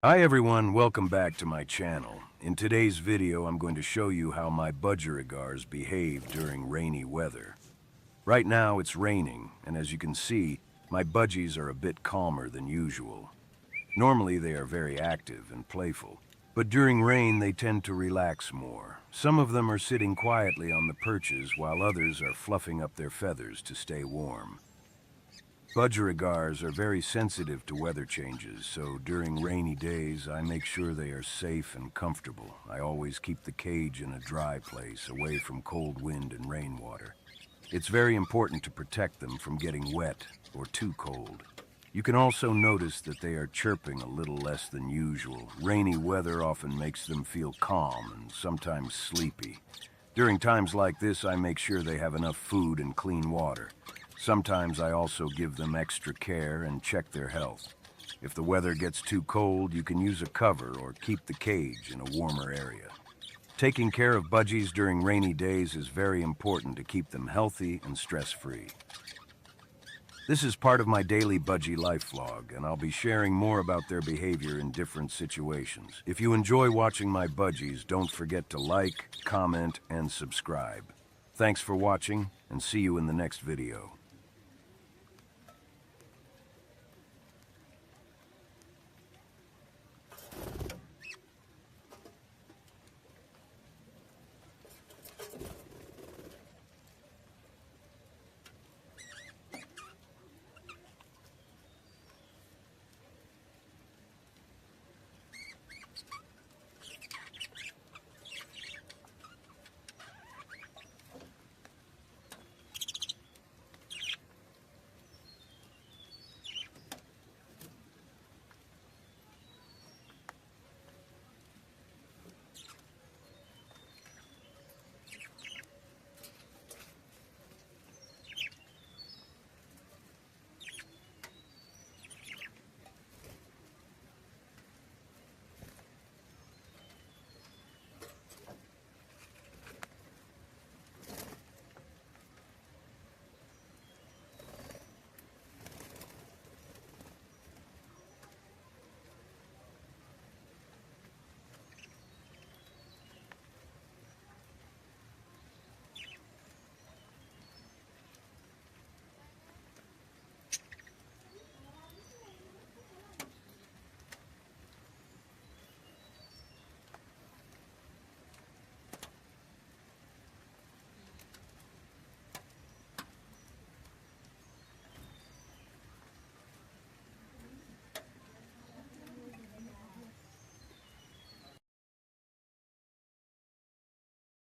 Hi everyone, welcome back to my channel. In today's video, I'm going to show you how my budgerigars behave during rainy weather. Right now it's raining, and as you can see, my budgies are a bit calmer than usual. Normally they are very active and playful, but during rain they tend to relax more. Some of them are sitting quietly on the perches while others are fluffing up their feathers to stay warm. Budgerigars are very sensitive to weather changes, so during rainy days I make sure they are safe and comfortable. I always keep the cage in a dry place, away from cold wind and rainwater. It's very important to protect them from getting wet or too cold. You can also notice that they are chirping a little less than usual. Rainy weather often makes them feel calm and sometimes sleepy. During times like this, I make sure they have enough food and clean water. Sometimes I also give them extra care and check their health. If the weather gets too cold, you can use a cover or keep the cage in a warmer area. Taking care of budgies during rainy days is very important to keep them healthy and stress-free. This is part of my daily budgie life vlog, and I'll be sharing more about their behavior in different situations. If you enjoy watching my budgies, don't forget to like, comment, and subscribe. Thanks for watching, and see you in the next video.